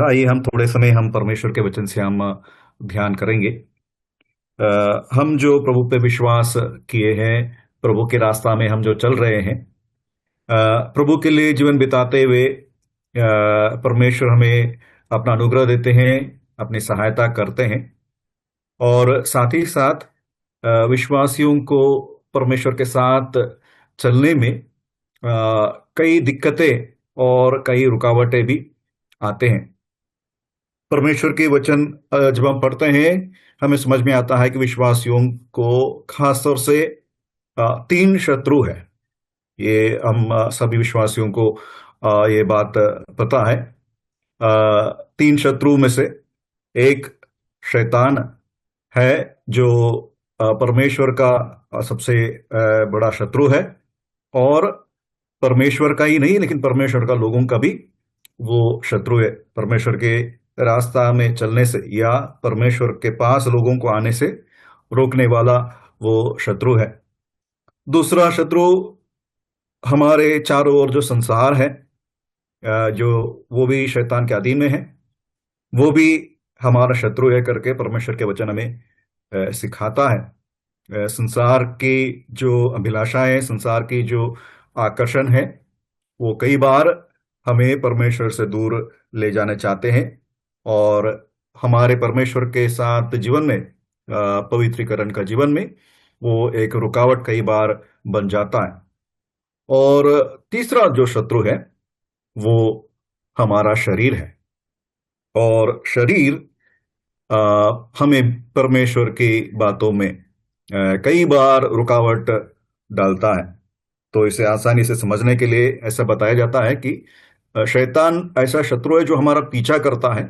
आइए हम थोड़े समय हम परमेश्वर के वचन से हम ध्यान करेंगे। हम जो प्रभु पे विश्वास किए हैं, प्रभु के रास्ता में हम जो चल रहे हैं, प्रभु के लिए जीवन बिताते हुए परमेश्वर हमें अपना अनुग्रह देते हैं, अपनी सहायता करते हैं। और साथ ही साथ विश्वासियों को परमेश्वर के साथ चलने में कई दिक्कतें और कई रुकावटें भी आते हैं। परमेश्वर के वचन जब हम पढ़ते हैं, हमें समझ में आता है कि विश्वासियों को खास तौर से तीन शत्रु है। ये हम सभी विश्वासियों को ये बात पता है। तीन शत्रु में से एक शैतान है, जो परमेश्वर का सबसे बड़ा शत्रु है। और परमेश्वर का ही नहीं, लेकिन परमेश्वर का लोगों का भी वो शत्रु है। परमेश्वर के रास्ता में चलने से या परमेश्वर के पास लोगों को आने से रोकने वाला वो शत्रु है। दूसरा शत्रु हमारे चारों ओर जो संसार है, जो वो भी शैतान के अधीन में है, वो भी हमारा शत्रु है करके परमेश्वर के वचन हमें सिखाता है। संसार की जो अभिलाषाएं, संसार की जो आकर्षण है, वो कई बार हमें परमेश्वर से दूर ले जाना चाहते हैं और हमारे परमेश्वर के साथ जीवन में, पवित्रीकरण का जीवन में, वो एक रुकावट कई बार बन जाता है। और तीसरा जो शत्रु है वो हमारा शरीर है। और शरीर हमें परमेश्वर की बातों में कई बार रुकावट डालता है। तो इसे आसानी से समझने के लिए ऐसा बताया जाता है कि शैतान ऐसा शत्रु है जो हमारा पीछा करता है।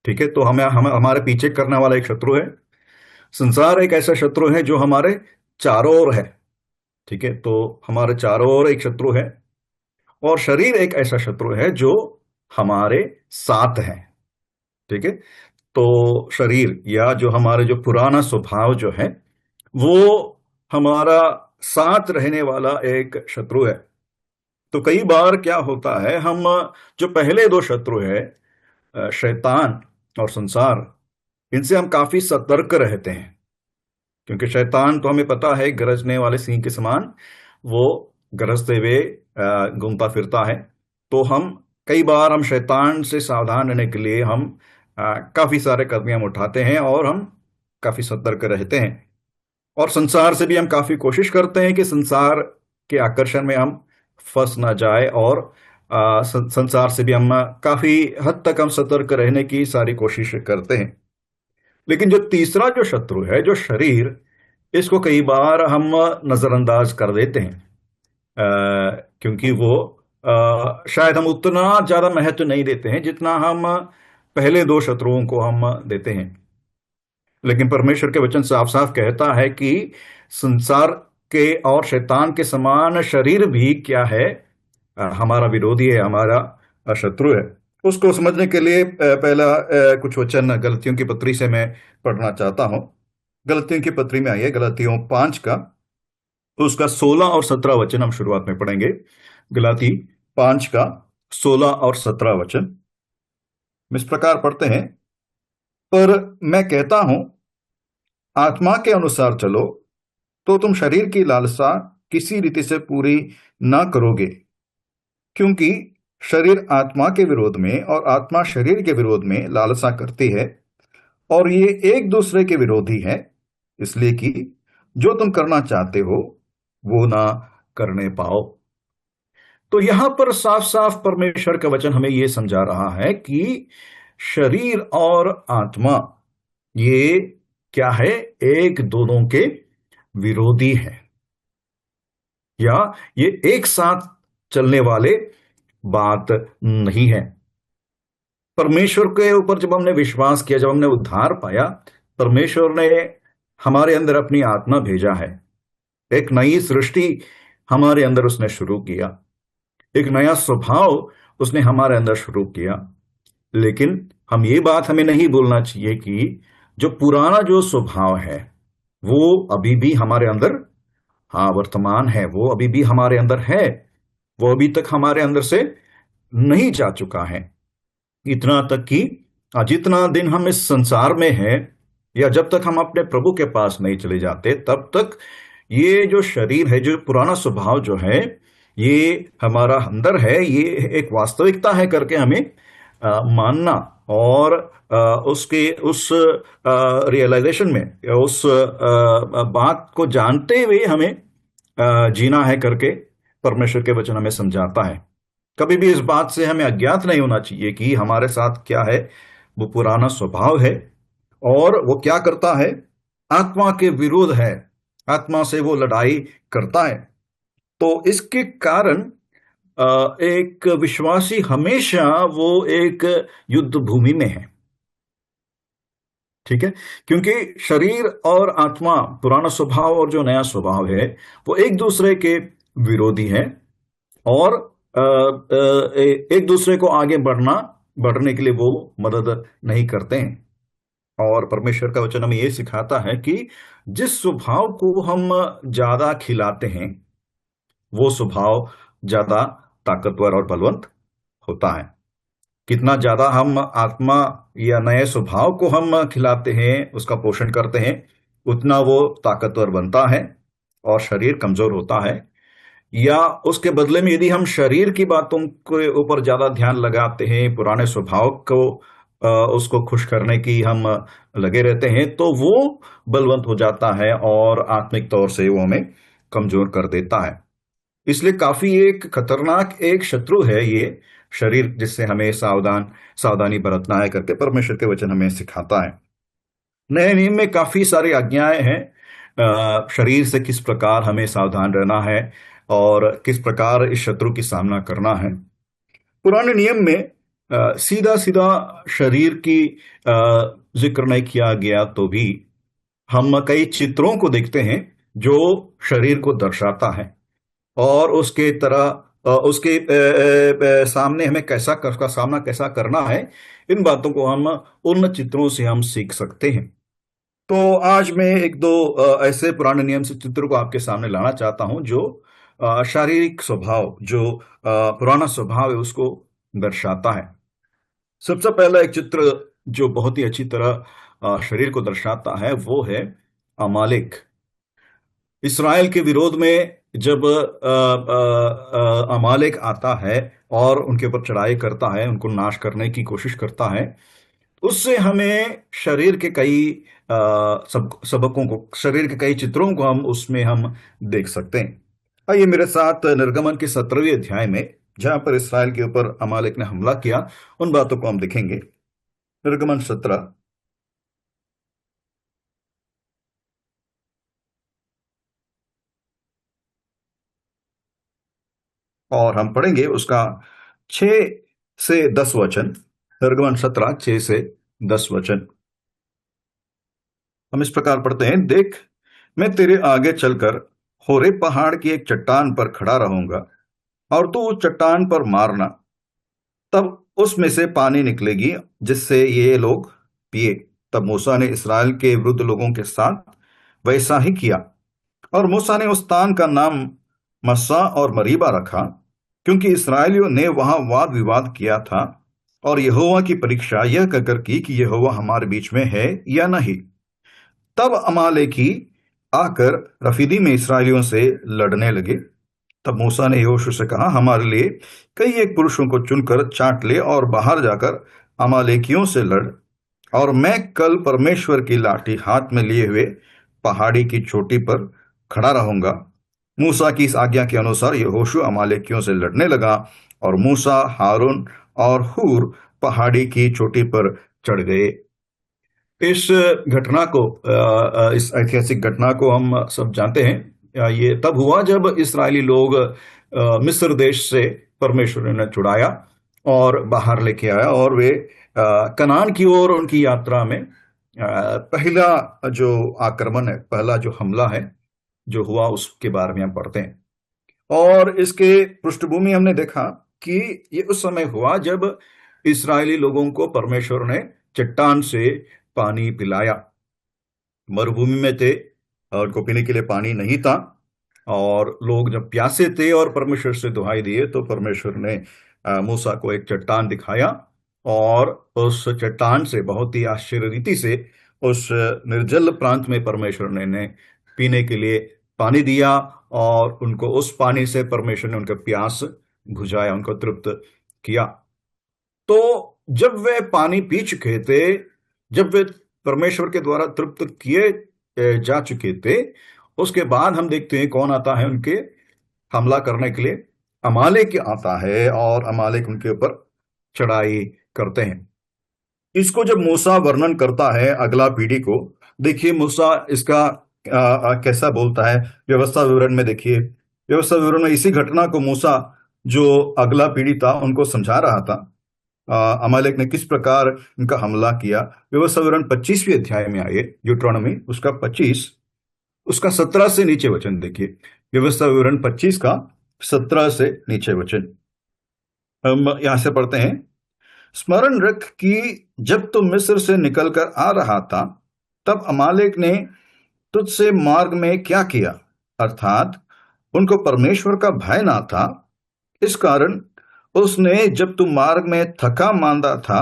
ठीक है, तो हमारे पीछे करने वाला एक शत्रु है। संसार एक ऐसा शत्रु है जो हमारे चारों ओर है। ठीक है, तो हमारे चारों ओर एक शत्रु है। और शरीर एक ऐसा शत्रु है जो हमारे साथ है। ठीक है, तो शरीर या जो हमारे जो पुराना स्वभाव जो है, वो हमारा साथ रहने वाला एक शत्रु है। तो कई बार क्या होता है, हम जो पहले दो शत्रु है, शैतान और संसार, इनसे हम काफी सतर्क रहते हैं। क्योंकि शैतान तो हमें पता है गरजने वाले सिंह के समान वो गरजते हुए घूमता फिरता है। तो हम कई बार हम शैतान से सावधान रहने के लिए हम काफी सारे कदम उठाते हैं और हम काफी सतर्क रहते हैं। और संसार से भी हम काफी कोशिश करते हैं कि संसार के आकर्षण में हम फंस ना जाए। और संसार से भी हम काफी हद तक हम सतर्क रहने की सारी कोशिश करते हैं। लेकिन जो तीसरा जो शत्रु है, जो शरीर, इसको कई बार हम नजरअंदाज कर देते हैं, क्योंकि वो शायद हम उतना ज्यादा महत्व नहीं देते हैं जितना हम पहले दो शत्रुओं को हम देते हैं। लेकिन परमेश्वर के वचन साफ साफ कहता है कि संसार के और शैतान के समान शरीर भी क्या है, हमारा विरोधी है, हमारा शत्रु है। उसको समझने के लिए पहला कुछ वचन गलतियों की पत्री से मैं पढ़ना चाहता हूं। गलतियों की पत्री में आइए, गलतियों 5 का उसका 16 और 17 वचन हम शुरुआत में पढ़ेंगे। गलाती 5 का 16 और 17 वचन इस प्रकार पढ़ते हैं। पर मैं कहता हूं, आत्मा के अनुसार चलो, तो तुम शरीर की लालसा किसी रीति से पूरी ना करोगे। क्योंकि शरीर आत्मा के विरोध में और आत्मा शरीर के विरोध में लालसा करती है, और ये एक दूसरे के विरोधी है, इसलिए कि जो तुम करना चाहते हो वो ना करने पाओ। तो यहां पर साफ साफ परमेश्वर का वचन हमें यह समझा रहा है कि शरीर और आत्मा ये क्या है, एक दोनों के विरोधी है, या ये एक साथ चलने वाले बात नहीं है। परमेश्वर के ऊपर जब हमने विश्वास किया, जब हमने उद्धार पाया, परमेश्वर ने हमारे अंदर अपनी आत्मा भेजा है। एक नई सृष्टि हमारे अंदर उसने शुरू किया, एक नया स्वभाव उसने हमारे अंदर शुरू किया। लेकिन हम ये बात हमें नहीं भूलना चाहिए कि जो पुराना जो स्वभाव है वो अभी भी हमारे अंदर, हाँ, वर्तमान है, वो अभी भी हमारे अंदर है, वो अभी तक हमारे अंदर से नहीं जा चुका है। इतना तक कि जितना दिन हम इस संसार में हैं, या जब तक हम अपने प्रभु के पास नहीं चले जाते, तब तक ये जो शरीर है, जो पुराना स्वभाव जो है, ये हमारा अंदर है, ये एक वास्तविकता है करके हमें मानना, और उसके उस रियलाइजेशन में, या उस बात को जानते हुए हमें जीना है करके परमेश्वर के वचन हमें समझाता है। कभी भी इस बात से हमें अज्ञात नहीं होना चाहिए कि हमारे साथ क्या है। वो पुराना स्वभाव है, और वो क्या करता है, आत्मा के विरोध है, आत्मा से वो लड़ाई करता है। तो इसके कारण एक विश्वासी हमेशा वो एक युद्ध भूमि में है। ठीक है, क्योंकि शरीर और आत्मा, पुराना स्वभाव और जो नया स्वभाव है, वो एक दूसरे के विरोधी है, और एक दूसरे को आगे बढ़ने के लिए वो मदद नहीं करते हैं। और परमेश्वर का वचन हमें ये सिखाता है कि जिस स्वभाव को हम ज्यादा खिलाते हैं, वो स्वभाव ज्यादा ताकतवर और बलवंत होता है। कितना ज्यादा हम आत्मा या नए स्वभाव को हम खिलाते हैं, उसका पोषण करते हैं, उतना वो ताकतवर बनता है और शरीर कमजोर होता है। या उसके बदले में यदि हम शरीर की बातों के ऊपर ज्यादा ध्यान लगाते हैं, पुराने स्वभाव को उसको खुश करने की हम लगे रहते हैं, तो वो बलवंत हो जाता है और आत्मिक तौर से वो हमें कमजोर कर देता है। इसलिए काफी एक खतरनाक एक शत्रु है ये शरीर, जिससे हमें सावधानी बरतना है करके परमेश्वर के वचन हमें सिखाता है। नए नियम में काफी सारी आज्ञाएं हैं शरीर से किस प्रकार हमें सावधान रहना है और किस प्रकार इस शत्रु की सामना करना है। पुराने नियम में सीधा सीधा शरीर की जिक्र नहीं किया गया, तो भी हम कई चित्रों को देखते हैं जो शरीर को दर्शाता है, और उसके तरह उसके सामने हमें का सामना कैसा करना है। इन बातों को हम उन चित्रों से हम सीख सकते हैं। तो आज मैं एक दो ऐसे पुराने नियम से चित्र को आपके सामने लाना चाहता हूं, जो शारीरिक स्वभाव, जो पुराना स्वभाव है, उसको दर्शाता है। सबसे पहला एक चित्र जो बहुत ही अच्छी तरह शरीर को दर्शाता है, वो है अमालेक। इसराइल के विरोध में जब अमालेक आता है और उनके ऊपर चढ़ाई करता है, उनको नाश करने की कोशिश करता है, उससे हमें शरीर के कई सबकों को, शरीर के कई चित्रों को हम देख सकते हैं। आइए मेरे साथ निर्गमन के 17वें अध्याय में, जहां पर इसराइल के ऊपर अमालेक ने हमला किया, उन बातों को हम देखेंगे। निर्गमन 17, और हम पढ़ेंगे उसका 6 से 10 वचन। निर्गमन 17, 6 से 10 वचन हम इस प्रकार पढ़ते हैं। देख, मैं तेरे आगे चलकर होरेब पहाड़ की एक चट्टान पर खड़ा रहूंगा, और तू उस चट्टान पर मारना, तब उसमें से पानी निकलेगी जिससे ये लोग पिए। तब मूसा ने इसराइल के वृद्ध लोगों के साथ वैसा ही किया, और मूसा ने उस स्थान का नाम मस्सा और मरीबा रखा, क्योंकि इसराइलियों ने वहां वाद विवाद किया था और यहोवा की परीक्षा यह कहकर की कि यहोवा हमारे बीच में है या नहीं। तब अमालेकी आकर रफीदी में इसराइलियों से लड़ने लगे। तब मूसा ने यहोशू से कहा, हमारे लिए कई एक पुरुषों को चुनकर चाट ले और बाहर जाकर अमालेकियों से लड़, और मैं कल परमेश्वर की लाठी हाथ में लिए हुए पहाड़ी की चोटी पर खड़ा रहूंगा। मूसा की इस आज्ञा के अनुसार यहोशू अमालेकियों से लड़ने लगा, और मूसा, हारून और हूर पहाड़ी की चोटी पर चढ़ गए। इस घटना को, इस ऐतिहासिक घटना को हम सब जानते हैं। ये तब हुआ जब इस्राएली लोग मिस्र देश से परमेश्वर ने छुड़ाया और बाहर लेके आया, और वे कनान की ओर उनकी यात्रा में पहला जो आक्रमण है, पहला जो हमला है जो हुआ, उसके बारे में हम पढ़ते हैं। और इसके पृष्ठभूमि हमने देखा कि ये उस समय हुआ जब इस्राएली लोगों को परमेश्वर ने चट्टान से पानी पिलाया। मरुभूमि में थे और उनको पीने के लिए पानी नहीं था, और लोग जब प्यासे थे और परमेश्वर से दुहाई दिए, तो परमेश्वर ने मूसा को एक चट्टान दिखाया, और उस चट्टान से बहुत ही आश्चर्य रीति से उस निर्जल प्रांत में परमेश्वर ने पीने के लिए पानी दिया, और उनको उस पानी से परमेश्वर ने उनका प्यास बुझाया, उनको तृप्त किया। तो जब वे पानी पी चुके थे, जब वे परमेश्वर के द्वारा तृप्त किए जा चुके थे, उसके बाद हम देखते हैं कौन आता है उनके हमला करने के लिए। अमालेक आता है और अमालेक उनके ऊपर चढ़ाई करते हैं। इसको जब मूसा वर्णन करता है अगला पीढ़ी को, देखिए मूसा इसका कैसा बोलता है व्यवस्था विवरण में। देखिए व्यवस्था विवरण में इसी घटना को मूसा जो अगला पीढ़ी था उनको समझा रहा था, अमालेक ने किस प्रकार इनका हमला किया। व्यवस्था विवरण 25वें अध्याय में आइए, ड्यूटेरोनोमी उसका 25 उसका 17 से नीचे वचन देखिए। व्यवस्था विवरण 25 का 17 से नीचे वचन हम यहां से पढ़ते हैं। स्मरण रख कि जब तू मिस्र से निकलकर आ रहा था, तब अमालेक ने तुझसे मार्ग में क्या किया, अर्थात उनको परमेश्वर का भय ना था। इस कारण उसने जब तू मार्ग में थका मांदा था,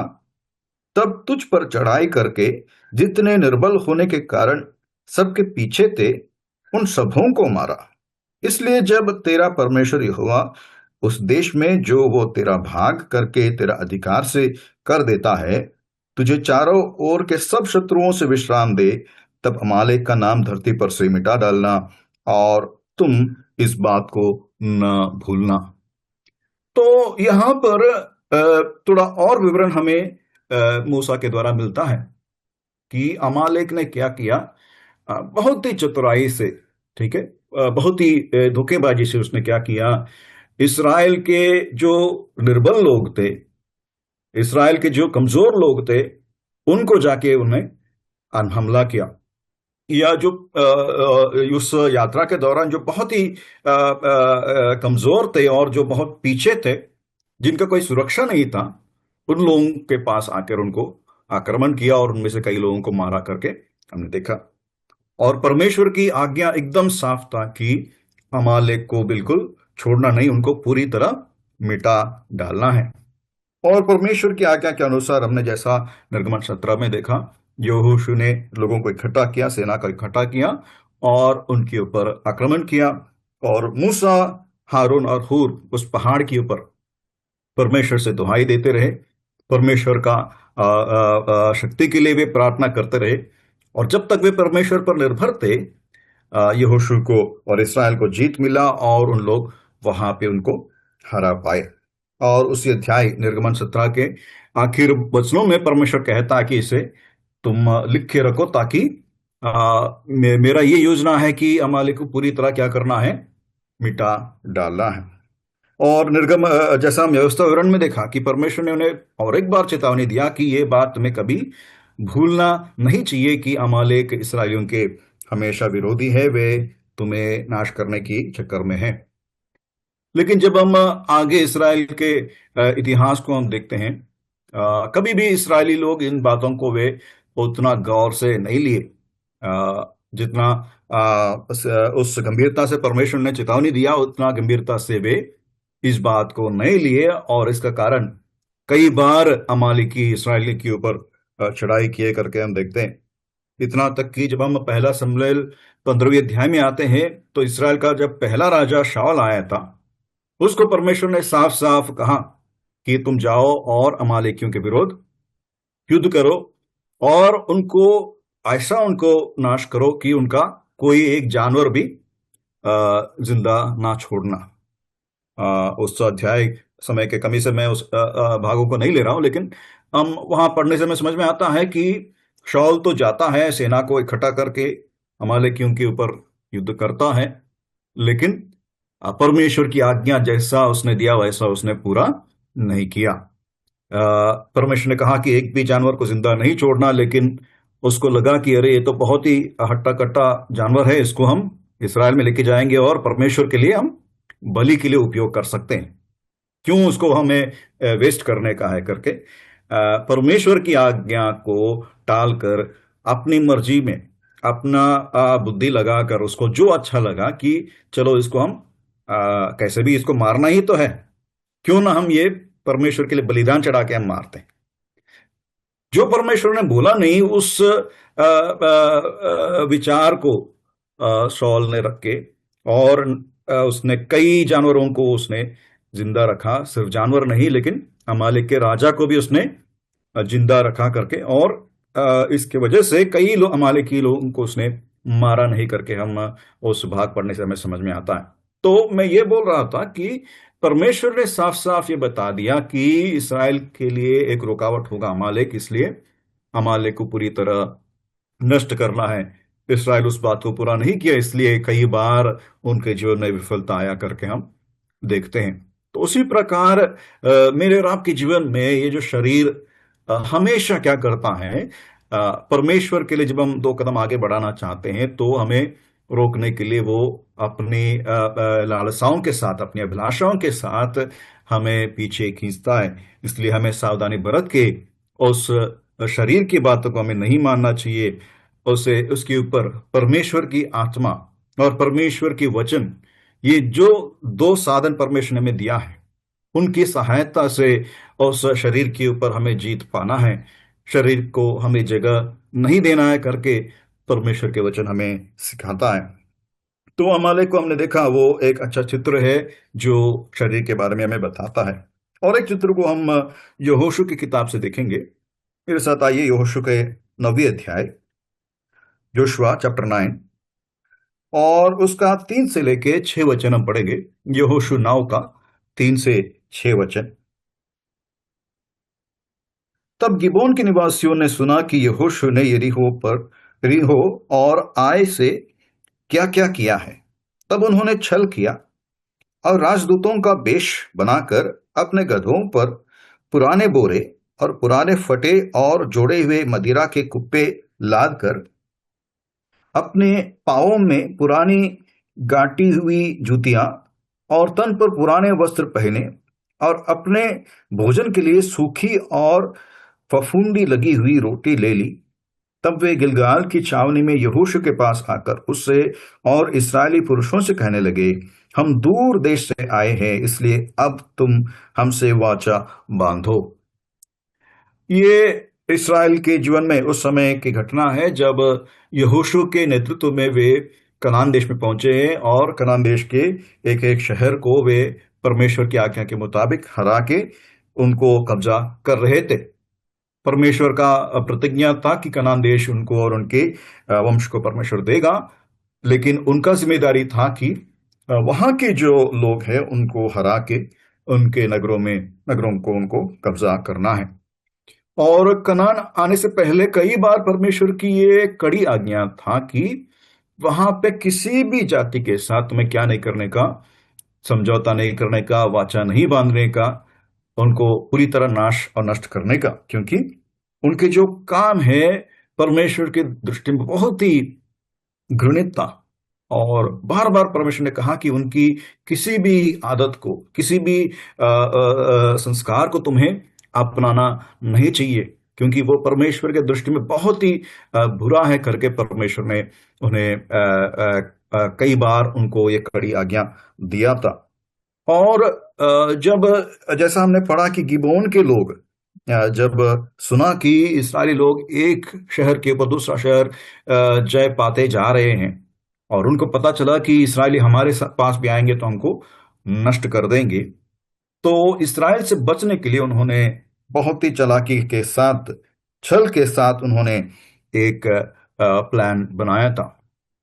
तब तुझ पर चढ़ाई करके जितने निर्बल होने के कारण सबके पीछे थे, उन सबों को मारा। इसलिए जब तेरा परमेश्वर यहोवा उस देश में जो वो तेरा भाग करके तेरा अधिकार से कर देता है, तुझे चारों ओर के सब शत्रुओं से विश्राम दे, तब अमालेक का नाम धरती पर से मिटा डालना, और तुम इस बात को न भूलना। तो यहां पर थोड़ा और विवरण हमें मूसा के द्वारा मिलता है कि अमालेक ने क्या किया। बहुत ही चतुराई से, ठीक है, बहुत ही धोखेबाजी से उसने क्या किया। इसराइल के जो निर्बल लोग थे, इसराइल के जो कमजोर लोग थे, उनको जाके उन्हें हमला किया। या जो उस यात्रा के दौरान जो बहुत ही कमजोर थे और जो बहुत पीछे थे, जिनका कोई सुरक्षा नहीं था, उन लोगों के पास आकर उनको आक्रमण किया और उनमें से कई लोगों को मारा करके हमने देखा। और परमेश्वर की आज्ञा एकदम साफ था कि अमालेक को बिल्कुल छोड़ना नहीं, उनको पूरी तरह मिटा डालना है। और परमेश्वर की आज्ञा के अनुसार हमने जैसा निर्गमन 17 में देखा, यहोशू ने लोगों को इकट्ठा किया, सेना को इकट्ठा किया और उनके ऊपर आक्रमण किया। और मूसा, हारून और हूर उस पहाड़ के ऊपर परमेश्वर से दुहाई देते रहे, परमेश्वर का शक्ति के लिए वे प्रार्थना करते रहे। और जब तक वे परमेश्वर पर निर्भर थे, यहोशू को और इस्राएल को जीत मिला और उन लोग वहां पे उनको हरा पाए। और उसी अध्याय निर्गमन 17 के आखिर वचनों में परमेश्वर कहता है कि इसे तुम लिख के रखो, ताकि मेरा ये योजना है कि अमालेक को पूरी तरह क्या करना है, मिटा डालना है। और निर्गम जैसा हम व्यवस्था विवरण में देखा कि परमेश्वर ने उन्हें और एक बार चेतावनी दिया कि ये बात तुम्हें कभी भूलना नहीं चाहिए कि अमालेक इसराइलियों के हमेशा विरोधी है, वे तुम्हें नाश करने की चक्कर में है। लेकिन जब हम आगे इसराइल के इतिहास को हम देखते हैं, कभी भी इसराइली लोग इन बातों को वे उतना गौर से नहीं लिए, जितना उस गंभीरता से परमेश्वर ने चेतावनी दिया, उतना गंभीरता से वे इस बात को नहीं लिए। और इसका कारण कई बार अमालेकी इसराइली के ऊपर चढ़ाई किए करके हम देखते हैं। इतना तक कि जब हम पहला शमूएल 15वें अध्याय में आते हैं, तो इसराइल का जब पहला राजा शाऊल आया था, उसको परमेश्वर ने साफ साफ कहा कि तुम जाओ और अमालेकियों के विरोध युद्ध करो और उनको ऐसा उनको नाश करो कि उनका कोई एक जानवर भी जिंदा ना छोड़ना। उस अध्याय समय के कमी से मैं उस भागों को नहीं ले रहा हूं, लेकिन हम वहां पढ़ने से हमें समझ में आता है कि शाऊल तो जाता है, सेना को इकट्ठा करके अमालेकियों के ऊपर युद्ध करता है, लेकिन परमेश्वर की आज्ञा जैसा उसने दिया वैसा उसने पूरा नहीं किया। परमेश्वर ने कहा कि एक भी जानवर को जिंदा नहीं छोड़ना, लेकिन उसको लगा कि अरे ये तो बहुत ही हट्टा कट्टा जानवर है, इसको हम इसराइल में लेके जाएंगे और परमेश्वर के लिए हम बलि के लिए उपयोग कर सकते हैं, क्यों उसको हमें वेस्ट करने का है करके परमेश्वर की आज्ञा को टालकर अपनी मर्जी में अपना बुद्धि लगाकर उसको जो अच्छा लगा कि चलो इसको हम कैसे भी इसको मारना ही तो है, क्यों ना हम ये परमेश्वर के लिए बलिदान चढ़ा के हम मारते हैं। जो परमेश्वर ने बोला नहीं उस विचार को शॉल ने रख के, और उसने कई जानवरों को उसने जिंदा रखा, सिर्फ जानवर नहीं लेकिन अमालेक के राजा को भी उसने जिंदा रखा करके, और इसके वजह से कई लोग अमालेकी लोगों को उसने मारा नहीं करके हम उस भाग पढ़ने से हमें समझ में आता है। तो मैं ये बोल रहा था कि परमेश्वर ने साफ साफ ये बता दिया कि इसराइल के लिए एक रुकावट होगा अमालेक, इसलिए अमालेक को पूरी तरह नष्ट करना है। इसराइल उस बात को पूरा नहीं किया, इसलिए कई बार उनके जीवन में विफलता आया करके हम देखते हैं। तो उसी प्रकार मेरे और आपके जीवन में ये जो शरीर हमेशा क्या करता है, परमेश्वर के लिए जब हम दो कदम आगे बढ़ाना चाहते हैं तो हमें रोकने के लिए वो अपनी लालसाओं के साथ, अपनी अभिलाषाओं के साथ हमें पीछे खींचता है। इसलिए हमें सावधानी बरत के उस शरीर की बातों को हमें नहीं मानना चाहिए। उसे उसके ऊपर परमेश्वर की आत्मा और परमेश्वर की वचन, ये जो दो साधन परमेश्वर ने हमें दिया है, उनकी सहायता से उस शरीर के ऊपर हमें जीत पाना है। शरीर को हमें जगह नहीं देना है करके परमेश्वर के वचन हमें सिखाता है। तो अमालेक को हमने देखा, वो एक अच्छा चित्र है जो शरीर के बारे में हमें बताता है। और एक चित्र को हम यहोशू की किताब से देखेंगे। मेरे साथ आइए यहोशू के 9वें अध्याय, जोशुआ चैप्टर 9, और उसका 3 से लेके 6 वचन हम पढ़ेंगे। यहोशू 9 का 3 से 6 वचन। तब गिबोन के निवासियों ने सुना कि यहोशू ने यरीहो और आय से क्या क्या किया है। तब उन्होंने छल किया और राजदूतों का वेश बनाकर अपने गधों पर पुराने बोरे और पुराने फटे और जोड़े हुए मदिरा के कुप्पे लाद कर, अपने पांवों में पुरानी गांटी हुई जूतियां और तन पर पुराने वस्त्र पहने, और अपने भोजन के लिए सूखी और फफूंदी लगी हुई रोटी ले ली। तब वे गिलगाल की छावनी में यहोशू के पास आकर उससे और इस्राएली पुरुषों से कहने लगे, हम दूर देश से आए हैं, इसलिए अब तुम हमसे वाचा बांधो। ये इस्राएल के जीवन में उस समय की घटना है जब यहोशू के नेतृत्व में वे कनान देश में पहुंचे हैं, और कनान देश के एक एक शहर को वे परमेश्वर की आज्ञा के मुताबिक हरा के उनको कब्जा कर रहे थे। परमेश्वर का प्रतिज्ञा था कि कनान देश उनको और उनके वंश को परमेश्वर देगा, लेकिन उनका जिम्मेदारी था कि वहां के जो लोग हैं उनको हरा के उनके नगरों को उनको कब्जा करना है। और कनान आने से पहले कई बार परमेश्वर की ये कड़ी आज्ञा था कि वहां पे किसी भी जाति के साथ तुम्हें क्या नहीं करने का, समझौता नहीं करने का, वाचा नहीं बांधने का, उनको पूरी तरह नाश और नष्ट करने का, क्योंकि उनके जो काम है परमेश्वर की दृष्टि में बहुत ही घृणित था। और बार बार परमेश्वर ने कहा कि उनकी किसी भी आदत को, किसी भी संस्कार को तुम्हें अपनाना नहीं चाहिए, क्योंकि वो परमेश्वर के दृष्टि में बहुत ही बुरा है करके परमेश्वर ने उन्हें कई बार उनको ये कड़ी आज्ञा दिया था। और जब, जैसा हमने पढ़ा कि गिबोन के लोग जब सुना कि इस्राएली लोग एक शहर के ऊपर दूसरा शहर जय पाते जा रहे हैं, और उनको पता चला कि इस्राएली हमारे पास भी आएंगे तो हमको नष्ट कर देंगे, तो इस्राएल से बचने के लिए उन्होंने बहुत ही चालाकी के साथ, छल के साथ उन्होंने एक प्लान बनाया था।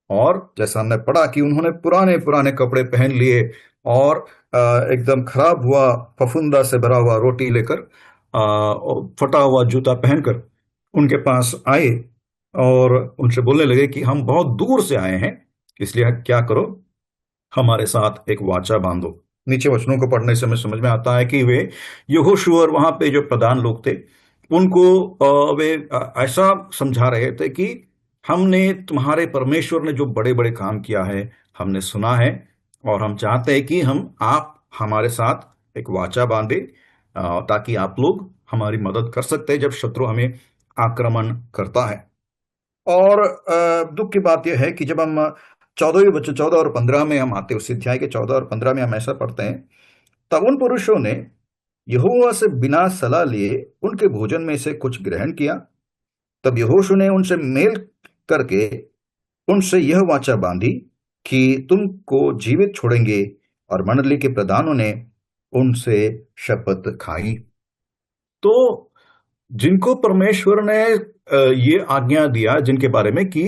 और जैसा हमने पढ़ा कि उन्होंने पुराने पुराने कपड़े पहन लिए और एकदम खराब हुआ फफूंदा से भरा हुआ रोटी लेकर, फटा हुआ जूता पहनकर उनके पास आए और उनसे बोलने लगे कि हम बहुत दूर से आए हैं, इसलिए क्या करो, हमारे साथ एक वाचा बांधो। नीचे वचनों को पढ़ने से हमें समझ में आता है कि वे यहोशू और वहां पे जो प्रधान लोग थे उनको वे ऐसा समझा रहे थे कि हमने तुम्हारे परमेश्वर ने जो बड़े बड़े काम किया है हमने सुना है, और हम चाहते हैं कि आप हमारे साथ एक वाचा बांधे, ताकि आप लोग हमारी मदद कर सकते हैं जब शत्रु हमें आक्रमण करता है। और दुख की बात यह है कि जब हम 14 और 15 में हम आते हैं, उस अध्याय के 14 और 15 में हम ऐसा पढ़ते हैं, तब उन पुरुषों ने यहोवा से बिना सलाह लिए उनके भोजन में से कुछ ग्रहण किया। तब यहोशू ने उनसे मेल करके उनसे यह वाचा बांधी कि तुमको जीवित छोड़ेंगे, और मंडली के प्रधानों ने उनसे शपथ खाई। तो जिनको परमेश्वर ने ये आज्ञा दिया, जिनके बारे में कि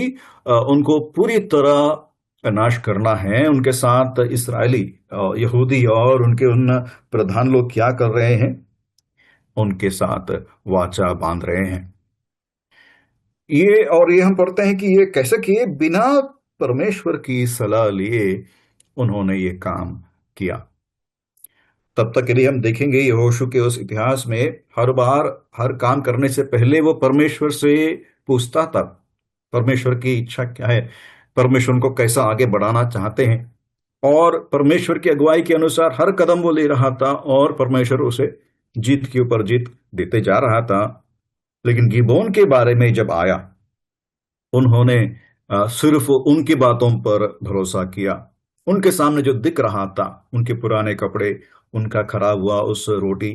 उनको पूरी तरह नाश करना है, उनके साथ इसराइली यहूदी और उनके उन प्रधान लोग क्या कर रहे हैं? उनके साथ वाचा बांध रहे हैं। ये हम पढ़ते हैं कि ये कैसे किए? बिना परमेश्वर की सलाह लिए उन्होंने ये काम किया। तब तक के लिए हम देखेंगे यहोशू के उस इतिहास में हर बार हर काम करने से पहले वो परमेश्वर से पूछता था, परमेश्वर की इच्छा क्या है, परमेश्वर उनको कैसा आगे बढ़ाना चाहते हैं। और परमेश्वर की अगुवाई के अनुसार हर कदम वो ले रहा था, और परमेश्वर उसे जीत के ऊपर जीत देते जा रहा था। लेकिन गिबोन के बारे में जब आया, उन्होंने सिर्फ उनकी बातों पर भरोसा किया। उनके सामने जो दिख रहा था, उनके पुराने कपड़े, उनका खराब हुआ उस रोटी,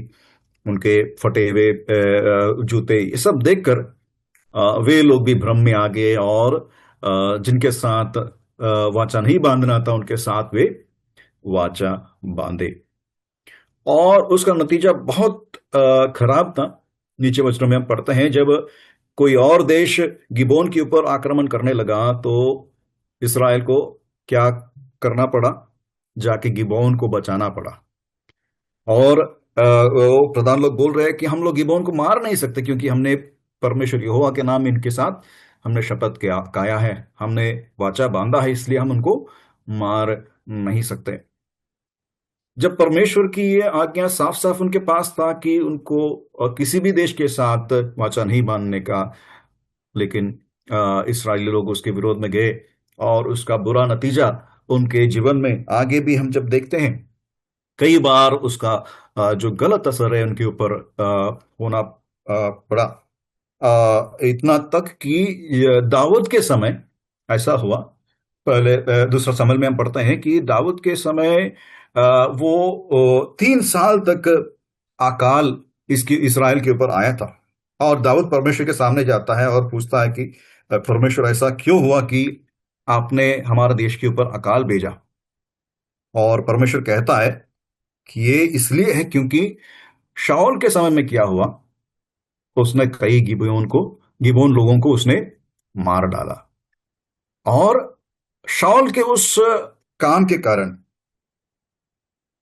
उनके फटे हुए जूते, ये सब देखकर वे लोग भी भ्रम में आ गए, और जिनके साथ वाचा नहीं बांधना था, उनके साथ वे वाचा बांधे। और उसका नतीजा बहुत खराब था। नीचे वचनों में हम पढ़ते हैं, जब कोई और देश गिबोन के ऊपर आक्रमण करने लगा तो इसराइल को क्या करना पड़ा? जाके गिबोन को बचाना पड़ा। और वो प्रधान लोग बोल रहे हैं कि हम लोग गिबोन को मार नहीं सकते, क्योंकि हमने परमेश्वर यहोवा के नाम इनके साथ हमने शपथ किया काया है, हमने वाचा बांधा है, इसलिए हम उनको मार नहीं सकते। जब परमेश्वर की ये आज्ञा साफ साफ उनके पास था कि उनको किसी भी देश के साथ वाचा नहीं बांधने का, लेकिन इस्राएली लोग उसके विरोध में गए, और उसका बुरा नतीजा उनके जीवन में आगे भी हम जब देखते हैं, कई बार उसका जो गलत असर है उनके ऊपर होना पड़ा। इतना तक कि दाऊद के समय ऐसा हुआ। पहले दूसरा समूएल में हम पढ़ते हैं कि दाऊद के समय वो 3 साल तक अकाल इसकी इसराइल के ऊपर आया था। और दाऊद परमेश्वर के सामने जाता है और पूछता है कि परमेश्वर, ऐसा क्यों हुआ कि आपने हमारे देश के ऊपर अकाल भेजा? और परमेश्वर कहता है कि ये इसलिए है क्योंकि शाऊल के समय में क्या हुआ, उसने कई गिबोन लोगों को उसने मार डाला। और शाऊल के उस काम के कारण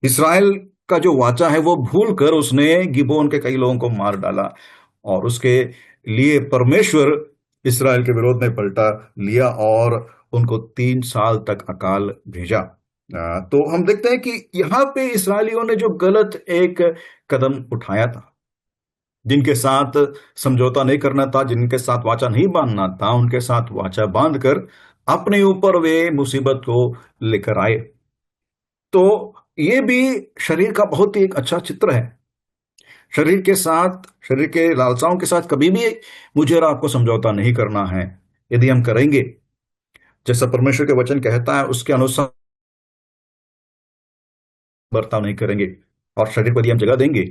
इसराइल का जो वाचा है वो भूल कर उसने गिबोन के कई लोगों को मार डाला, और उसके लिए परमेश्वर इसराइल के विरोध में पलटा लिया और उनको 3 साल तक अकाल भेजा। तो हम देखते हैं कि यहां पे इसराइलियों ने जो गलत एक कदम उठाया था, जिनके साथ समझौता नहीं करना था, जिनके साथ वाचा नहीं बांधना था, उनके साथ वाचा बांधकर अपने ऊपर वे मुसीबत को लेकर आए। तो ये भी शरीर का बहुत ही एक अच्छा चित्र है। शरीर के साथ, शरीर के लालसाओं के साथ कभी भी मुझे और आपको समझौता नहीं करना है। यदि हम करेंगे जैसा परमेश्वर के वचन कहता है उसके अनुसार बर्ताव नहीं करेंगे और शरीर पर यदि हम जगह देंगे,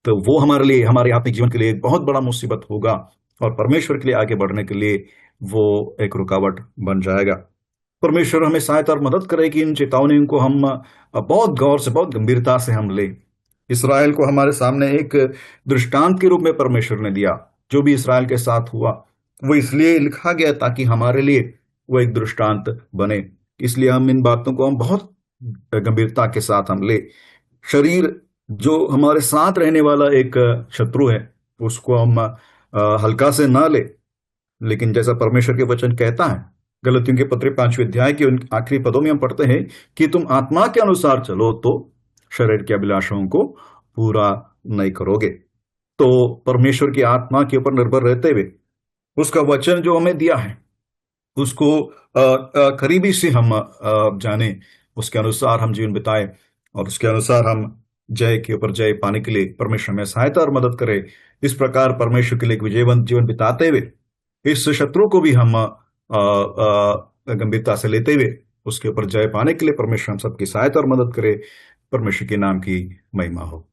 तो वो हमारे लिए, हमारे आत्मिक जीवन के लिए एक बहुत बड़ा मुसीबत होगा, और परमेश्वर के लिए आगे बढ़ने के लिए वो एक रुकावट बन जाएगा। परमेश्वर हमें सहायता और मदद करे कि इन चेतावनियों को हम बहुत गौर से, बहुत गंभीरता से हम ले। इसराइल को हमारे सामने एक दृष्टांत के रूप में परमेश्वर ने दिया। जो भी इसराइल के साथ हुआ वो इसलिए लिखा गया ताकि हमारे लिए वो एक दृष्टांत बने। इसलिए हम इन बातों को हम बहुत गंभीरता के साथ हम ले। शरीर जो हमारे साथ रहने वाला एक शत्रु है, उसको हम हल्का से ना ले। लेकिन जैसा परमेश्वर के वचन कहता है, गलतियों के पत्र 5वें अध्याय के उन आखिरी पदों में हम पढ़ते हैं कि तुम आत्मा के अनुसार चलो तो शरीर की अभिलाषाओं को पूरा नहीं करोगे। तो परमेश्वर की आत्मा के ऊपर निर्भर रहते हुए उसका वचन जो हमें दिया है उसको करीबी से हम जाने, उसके अनुसार हम जीवन बिताए, और उसके अनुसार हम जय के ऊपर जय पाने के लिए परमेश्वर में सहायता और मदद करे। इस प्रकार परमेश्वर के लिए एक विजयवंत जीवन बिताते हुए इस शत्रु को भी हम गंभीरता से लेते हुए उसके ऊपर जय पाने के लिए परमेश्वर हम सबकी सहायता और मदद करे। परमेश्वर के नाम की महिमा हो।